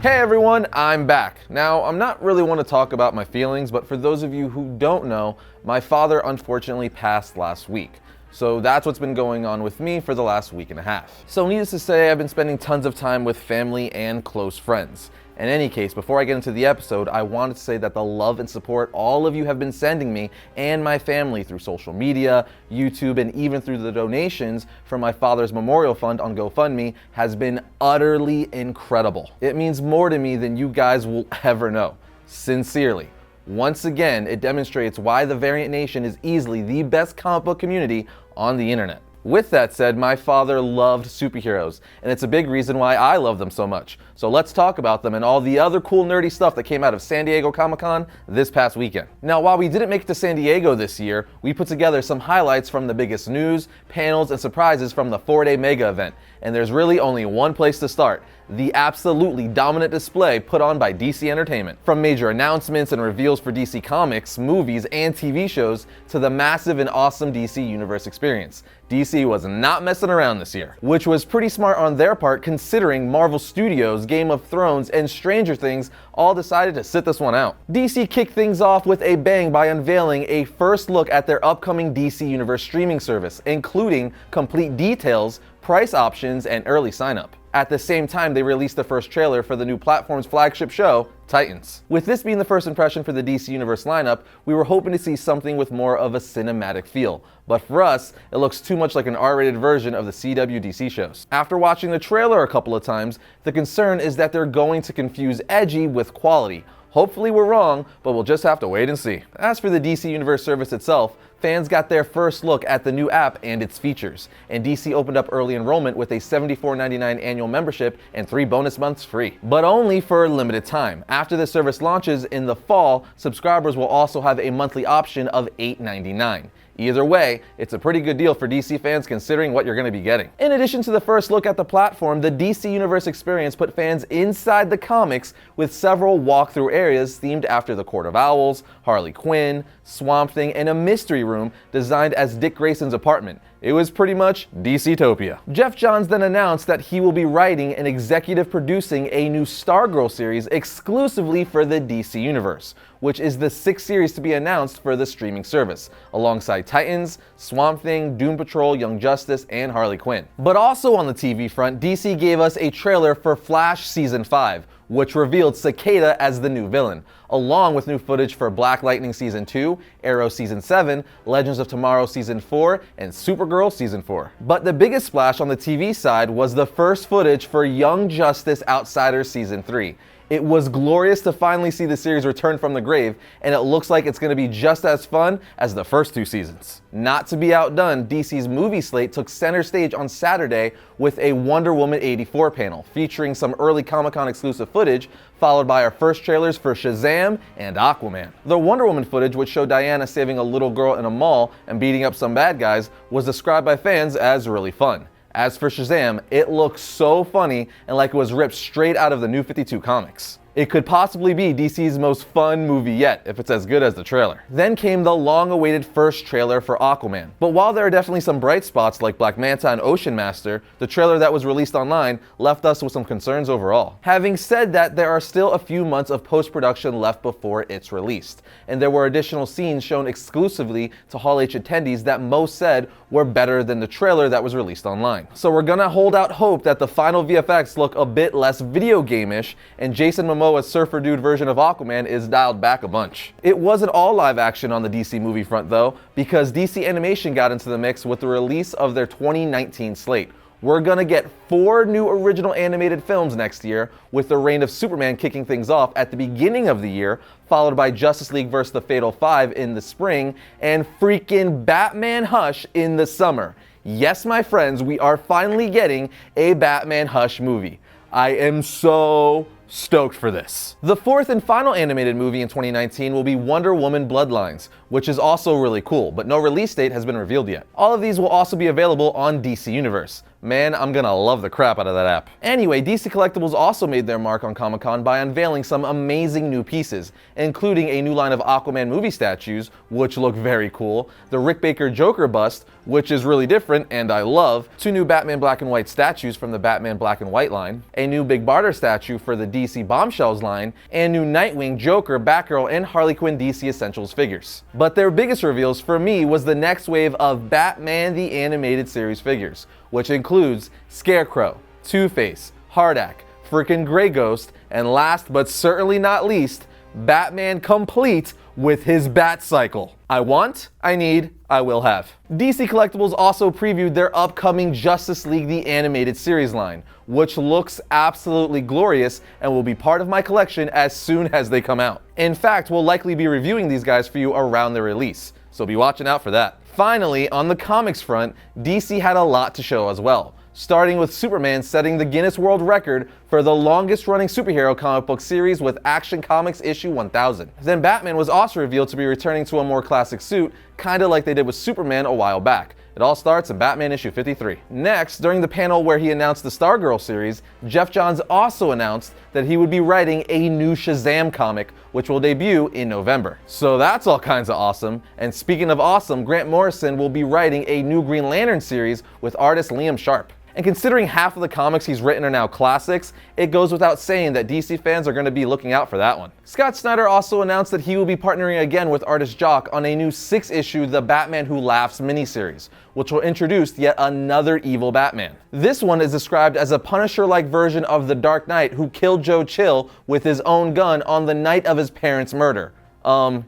Hey everyone, I'm back. Now, I'm not really one to talk about my feelings, but for those of you who don't know, my father unfortunately passed last week. So that's what's been going on with me for the last week and a half. So needless to say, I've been spending tons of time with family and close friends. In any case, before I get into the episode, I wanted to say that the love and support all of you have been sending me and my family through social media, YouTube, and even through the donations from my father's memorial fund on GoFundMe has been utterly incredible. It means more to me than you guys will ever know. Sincerely. Once again, it demonstrates why the Variant Nation is easily the best comic book community on the internet. With that said, my father loved superheroes, and it's a big reason why I love them so much. So let's talk about them and all the other cool nerdy stuff that came out of San Diego Comic-Con this past weekend. Now, while we didn't make it to San Diego this year, we put together some highlights from the biggest news, panels, and surprises from the 4-day mega event. And there's really only one place to start: the absolutely dominant display put on by DC Entertainment. From major announcements and reveals for DC Comics, movies, and TV shows, to the massive and awesome DC Universe experience, DC was not messing around this year, which was pretty smart on their part considering Marvel Studios, Game of Thrones, and Stranger Things all decided to sit this one out. DC kicked things off with a bang by unveiling a first look at their upcoming DC Universe streaming service, including complete details, price options, and early sign-up. At the same time, they released the first trailer for the new platform's flagship show, Titans. With this being the first impression for the DC Universe lineup, we were hoping to see something with more of a cinematic feel. But for us, it looks too much like an R-rated version of the CW DC shows. After watching the trailer a couple of times, the concern is that they're going to confuse edgy with quality. Hopefully we're wrong, but we'll just have to wait and see. As for the DC Universe service itself, fans got their first look at the new app and its features, and DC opened up early enrollment with a $74.99 annual membership and 3 bonus months free. But only for a limited time. After the service launches in the fall, subscribers will also have a monthly option of $8.99. Either way, it's a pretty good deal for DC fans considering what you're going to be getting. In addition to the first look at the platform, the DC Universe experience put fans inside the comics with several walkthrough areas themed after the Court of Owls, Harley Quinn, Swamp Thing, and a mystery room designed as Dick Grayson's apartment. It was pretty much DC-topia. Jeff Johns then announced that he will be writing and executive producing a new Stargirl series exclusively for the DC Universe, which is the 6th series to be announced for the streaming service, alongside Titans, Swamp Thing, Doom Patrol, Young Justice, and Harley Quinn. But also on the TV front, DC gave us a trailer for Flash Season 5, which revealed Cicada as the new villain, along with new footage for Black Lightning Season 2, Arrow Season 7, Legends of Tomorrow Season 4, and Supergirl Season 4. But the biggest splash on the TV side was the first footage for Young Justice Outsiders Season 3. It was glorious to finally see the series return from the grave, and it looks like it's going to be just as fun as the first 2 seasons. Not to be outdone, DC's movie slate took center stage on Saturday with a Wonder Woman 84 panel, featuring some early Comic-Con exclusive footage, followed by our first trailers for Shazam and Aquaman. The Wonder Woman footage, which showed Diana saving a little girl in a mall and beating up some bad guys, was described by fans as really fun. As for Shazam, it looks so funny and like it was ripped straight out of the New 52 comics. It could possibly be DC's most fun movie yet, if it's as good as the trailer. Then came the long-awaited first trailer for Aquaman. But while there are definitely some bright spots like Black Manta and Ocean Master, the trailer that was released online left us with some concerns overall. Having said that, there are still a few months of post-production left before it's released, and there were additional scenes shown exclusively to Hall H attendees that most said were better than the trailer that was released online. So we're gonna hold out hope that the final VFX look a bit less video game-ish, and Jason Momoa's surfer dude version of Aquaman is dialed back a bunch. It wasn't all live action on the DC movie front though, because DC Animation got into the mix with the release of their 2019 slate. We're gonna get 4 new original animated films next year, with the Reign of Superman kicking things off at the beginning of the year, followed by Justice League vs. the Fatal 5 in the spring, and freaking Batman Hush in the summer. Yes, my friends, we are finally getting a Batman Hush movie. I am so stoked for this. The 4th and final animated movie in 2019 will be Wonder Woman Bloodlines, which is also really cool, but no release date has been revealed yet. All of these will also be available on DC Universe. man, I'm gonna love the crap out of that app. Anyway, DC Collectibles also made their mark on Comic-Con by unveiling some amazing new pieces, including a new line of Aquaman movie statues, which look very cool, the Rick Baker Joker bust, which is really different and I love, 2 new Batman Black and White statues from the Batman Black and White line, a new Big Barter statue for the DC Bombshells line, and new Nightwing, Joker, Batgirl, and Harley Quinn DC Essentials figures. But their biggest reveals for me was the next wave of Batman the Animated Series figures, which includes Scarecrow, Two-Face, Hardak, frickin' Grey Ghost, and last but certainly not least, Batman complete with his Bat Cycle. I want, I need, I will have. DC Collectibles also previewed their upcoming Justice League the Animated Series line, which looks absolutely glorious and will be part of my collection as soon as they come out. In fact, we'll likely be reviewing these guys for you around their release, so be watching out for that. Finally, on the comics front, DC had a lot to show as well, starting with Superman setting the Guinness World Record for the longest running superhero comic book series with Action Comics issue 1000. Then Batman was also revealed to be returning to a more classic suit, kinda like they did with Superman a while back. It all starts in Batman issue 53. Next, during the panel where he announced the Stargirl series, Jeff Johns also announced that he would be writing a new Shazam comic, which will debut in November. So that's all kinds of awesome. And speaking of awesome, Grant Morrison will be writing a new Green Lantern series with artist Liam Sharp. And considering half of the comics he's written are now classics, it goes without saying that DC fans are going to be looking out for that one. Scott Snyder also announced that he will be partnering again with artist Jock on a new 6-issue The Batman Who Laughs miniseries, which will introduce yet another evil Batman. This one is described as a Punisher-like version of the Dark Knight who killed Joe Chill with his own gun on the night of his parents' murder.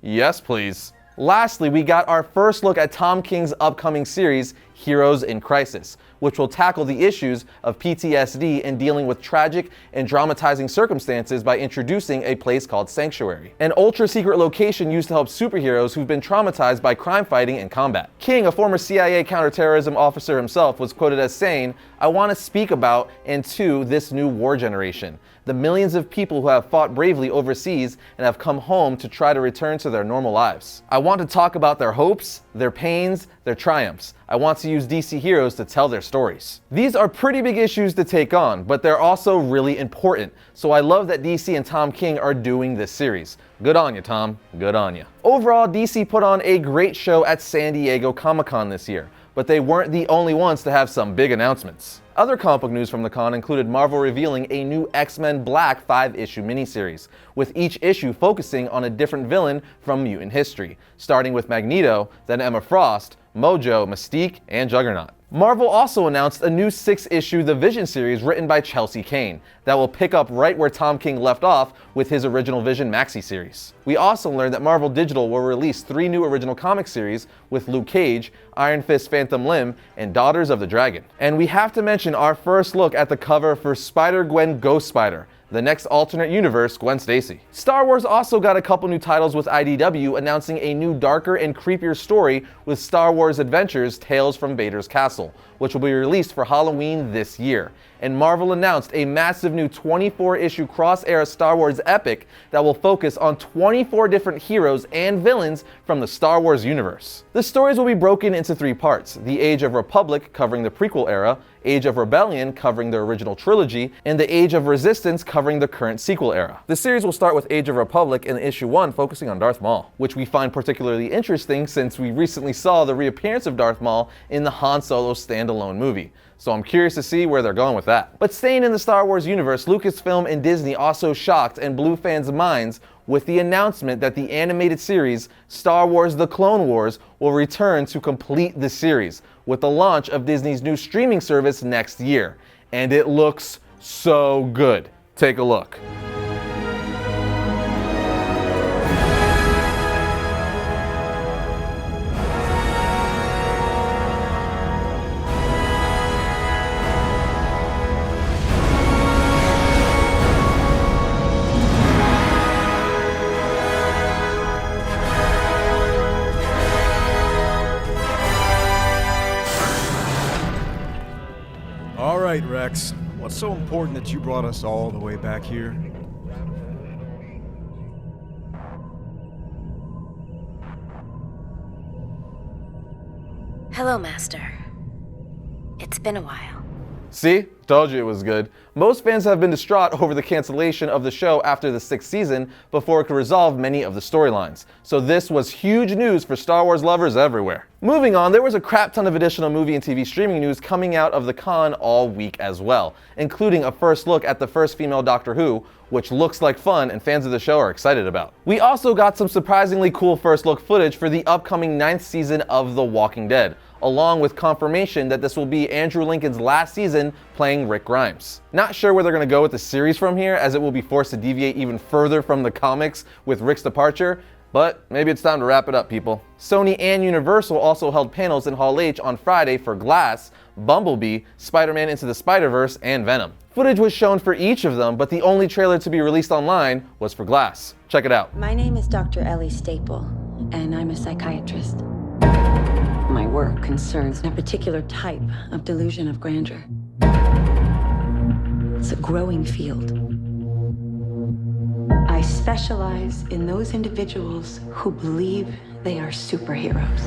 Yes please. Lastly, we got our first look at Tom King's upcoming series, Heroes in Crisis, which will tackle the issues of PTSD and dealing with tragic and dramatizing circumstances by introducing a place called Sanctuary, an ultra-secret location used to help superheroes who've been traumatized by crime fighting and combat. King, a former CIA counterterrorism officer himself, was quoted as saying, "I want to speak about and to this new war generation, the millions of people who have fought bravely overseas and have come home to try to return to their normal lives. I want to talk about their hopes, their pains, their triumphs. I want to use DC heroes to tell their stories." These are pretty big issues to take on, but they're also really important. So I love that DC and Tom King are doing this series. Good on you, Tom. Good on you. Overall, DC put on a great show at San Diego Comic-Con this year, but they weren't the only ones to have some big announcements. Other comic book news from the con included Marvel revealing a new X-Men Black 5-issue miniseries, with each issue focusing on a different villain from mutant history, starting with Magneto, then Emma Frost, Mojo, Mystique, and Juggernaut. Marvel also announced a new 6-issue The Vision series written by Chelsea Kane that will pick up right where Tom King left off with his original Vision maxi series. We also learned that Marvel Digital will release 3 new original comic series with Luke Cage, Iron Fist Phantom Limb, and Daughters of the Dragon. And we have to mention our first look at the cover for Spider-Gwen Ghost Spider, the next alternate universe Gwen Stacy. Star Wars also got a couple new titles with IDW announcing a new darker and creepier story with Star Wars Adventures Tales from Vader's Castle, which will be released for Halloween this year. And Marvel announced a massive new 24-issue cross-era Star Wars epic that will focus on 24 different heroes and villains from the Star Wars universe. The stories will be broken into 3 parts: the Age of Republic covering the prequel era, Age of Rebellion covering the original trilogy, and the Age of Resistance covering the current sequel era. The series will start with Age of Republic in issue 1 focusing on Darth Maul, which we find particularly interesting since we recently saw the reappearance of Darth Maul in the Han Solo standalone movie. So I'm curious to see where they're going with that. But staying in the Star Wars universe, Lucasfilm and Disney also shocked and blew fans' minds with the announcement that the animated series Star Wars The Clone Wars will return to complete the series with the launch of Disney's new streaming service next year. And it looks so good. Take a look. All right, Rex. What's so important that you brought us all the way back here? Hello, Master. It's been a while. See? Told you it was good. Most fans have been distraught over the cancellation of the show after the 6th season before it could resolve many of the storylines. So this was huge news for Star Wars lovers everywhere. Moving on, there was a crap ton of additional movie and TV streaming news coming out of the con all week as well, including a first look at the first female Doctor Who, which looks like fun and fans of the show are excited about. We also got some surprisingly cool first look footage for the upcoming 9th season of The Walking Dead, along with confirmation that this will be Andrew Lincoln's last season playing Rick Grimes. Not sure where they're going to go with the series from here, as it will be forced to deviate even further from the comics with Rick's departure, but maybe it's time to wrap it up, people. Sony and Universal also held panels in Hall H on Friday for Glass, Bumblebee, Spider-Man Into the Spider-Verse, and Venom. Footage was shown for each of them, but the only trailer to be released online was for Glass. Check it out. My name is Dr. Ellie Staple, and I'm a psychiatrist. My work concerns a particular type of delusion of grandeur. It's a growing field. I specialize in those individuals who believe they are superheroes.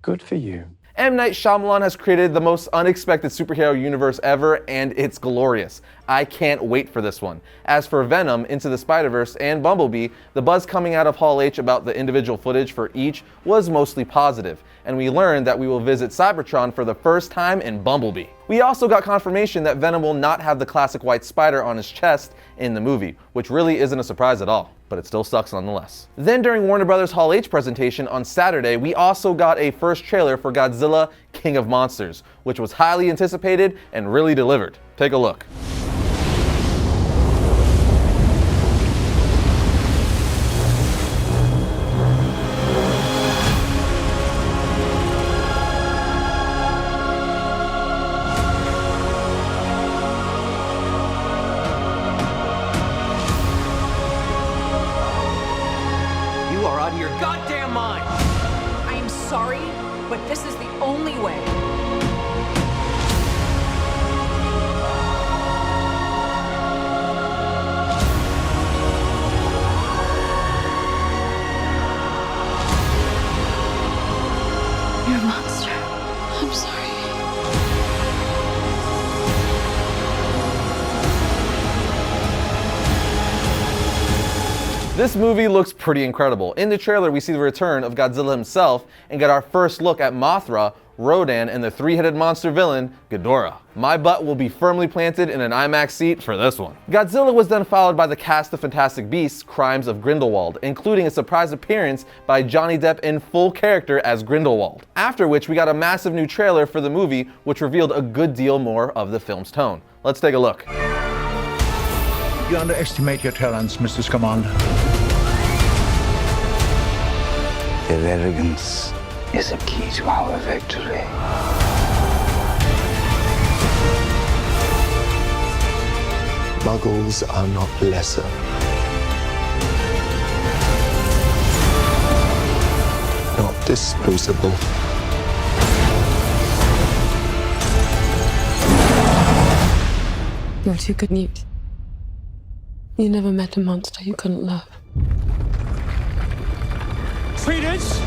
Good for you. M. Night Shyamalan has created the most unexpected superhero universe ever, and it's glorious. I can't wait for this one. As for Venom, Into the Spider-Verse, and Bumblebee, the buzz coming out of Hall H about the individual footage for each was mostly positive, and we learned that we will visit Cybertron for the first time in Bumblebee. We also got confirmation that Venom will not have the classic white spider on his chest in the movie, which really isn't a surprise at all, but it still sucks nonetheless. Then during Warner Bros. Hall H presentation on Saturday, we also got a first trailer for Godzilla King of Monsters, which was highly anticipated and really delivered. Take a look. You are out of your goddamn mind! I am sorry, but this is the only way. You're a monster. I'm sorry. This movie looks pretty incredible. In the trailer, we see the return of Godzilla himself and get our first look at Mothra, Rodan, and the three-headed monster villain, Ghidorah. My butt will be firmly planted in an IMAX seat for this one. Godzilla was then followed by the cast of Fantastic Beasts: Crimes of Grindelwald, including a surprise appearance by Johnny Depp in full character as Grindelwald. After which, we got a massive new trailer for the movie, which revealed a good deal more of the film's tone. Let's take a look. You underestimate your talents, Mr. Scamander. Their arrogance is a key to our victory. Muggles are not lesser. Not disposable. You're too good news. You never met a monster you couldn't love. Credence!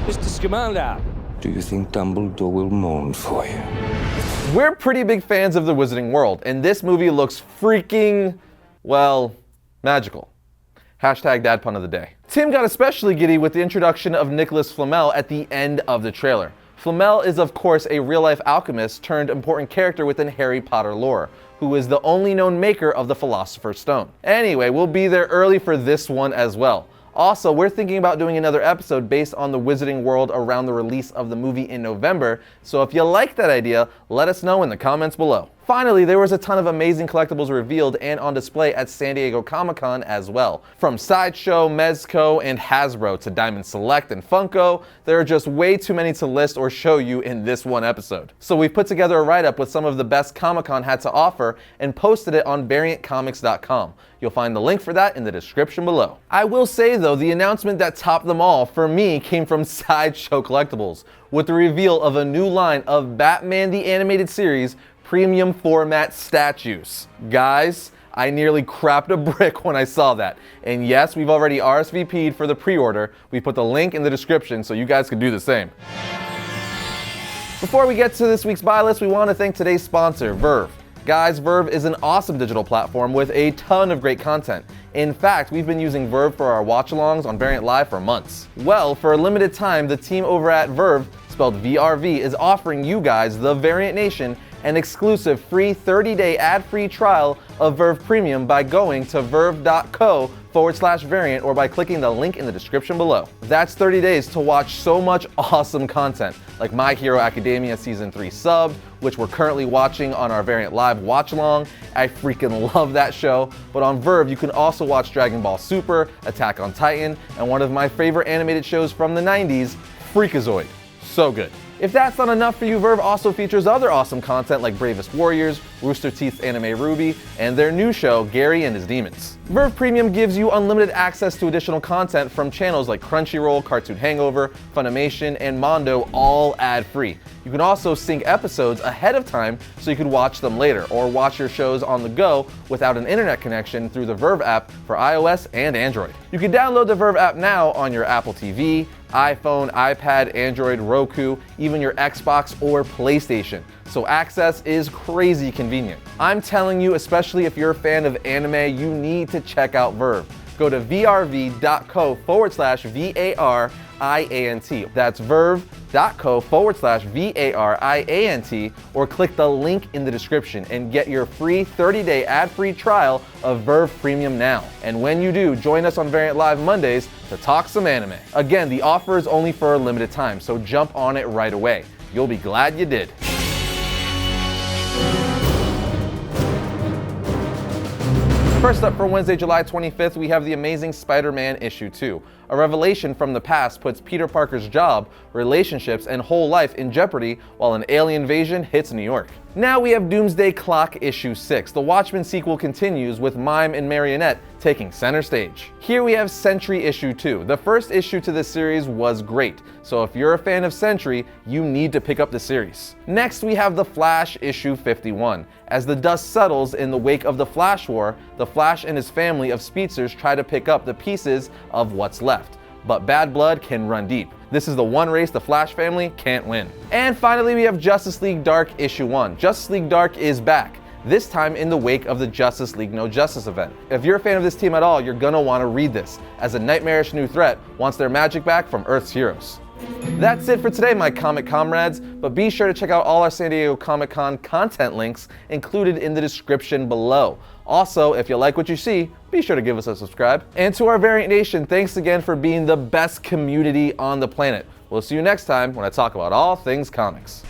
Mr. Scamander. Do you think Dumbledore will mourn for you? We're pretty big fans of the Wizarding World, and this movie looks freaking, well, magical. Hashtag dad pun of the day. Tim got especially giddy with the introduction of Nicholas Flamel at the end of the trailer. Flamel is of course a real-life alchemist turned important character within Harry Potter lore, who is the only known maker of the Philosopher's Stone. Anyway, we'll be there early for this one as well. Also, we're thinking about doing another episode based on the Wizarding World around the release of the movie in November, so if you like that idea, let us know in the comments below. Finally, there was a ton of amazing collectibles revealed and on display at San Diego Comic-Con as well. From Sideshow, Mezco, and Hasbro to Diamond Select and Funko, there are just way too many to list or show you in this one episode. So we've put together a write-up with some of the best Comic-Con had to offer and posted it on VariantComics.com. You'll find the link for that in the description below. I will say though, the announcement that topped them all for me came from Sideshow Collectibles with the reveal of a new line of Batman the Animated Series premium format statues. Guys, I nearly crapped a brick when I saw that. And yes, we've already RSVP'd for the pre-order. We put the link in the description so you guys can do the same. Before we get to this week's buy list, we want to thank today's sponsor, Verve. Guys, Verve is an awesome digital platform with a ton of great content. In fact, we've been using Verve for our watch-alongs on Variant Live for months. Well, for a limited time, the team over at Verve, spelled VRV, is offering you guys, the Variant Nation, an exclusive free 30-day ad-free trial of Verve Premium by going to verve.co/variant or by clicking the link in the description below. That's 30 days to watch so much awesome content, like My Hero Academia Season 3 Subbed, which we're currently watching on our Variant Live watch-along. I freaking love that show. But on Verve, you can also watch Dragon Ball Super, Attack on Titan, and one of my favorite animated shows from the 90s, Freakazoid. So good. If that's not enough for you, Verve also features other awesome content like Bravest Warriors, Rooster Teeth's Anime Ruby, and their new show, Gary and His Demons. Verve Premium gives you unlimited access to additional content from channels like Crunchyroll, Cartoon Hangover, Funimation, and Mondo, all ad-free. You can also sync episodes ahead of time so you can watch them later, or watch your shows on the go without an internet connection through the Verve app for iOS and Android. You can download the Verve app now on your Apple TV, iPhone, iPad, Android, Roku, even your Xbox or PlayStation. So access is crazy convenient. I'm telling you, especially if you're a fan of anime, you need to check out Verve. Go to vrv.co/VARIANT. That's verve.co/VARIANT, or click the link in the description and get your free 30-day ad-free trial of Verve Premium now. And when you do, join us on Variant Live Mondays to talk some anime. Again, the offer is only for a limited time, so jump on it right away. You'll be glad you did. First up for Wednesday, July 25th, we have the Amazing Spider-Man issue 2. A revelation from the past puts Peter Parker's job, relationships, and whole life in jeopardy while an alien invasion hits New York. Now we have Doomsday Clock issue 6. The Watchmen sequel continues with Mime and Marionette taking center stage. Here we have Sentry issue 2. The first issue to this series was great, so if you're a fan of Sentry, you need to pick up the series. Next we have The Flash issue 51. As the dust settles in the wake of the Flash War, the Flash and his family of speedsters try to pick up the pieces of what's left. But bad blood can run deep. This is the one race the Flash family can't win. And finally we have Justice League Dark issue 1. Justice League Dark is back, this time in the wake of the Justice League No Justice event. If you're a fan of this team at all, you're gonna want to read this, as a nightmarish new threat wants their magic back from Earth's heroes. That's it for today, my comic comrades, but be sure to check out all our San Diego Comic-Con content links included in the description below. Also, if you like what you see, be sure to give us a subscribe. And to our Variant Nation, thanks again for being the best community on the planet. We'll see you next time when I talk about all things comics.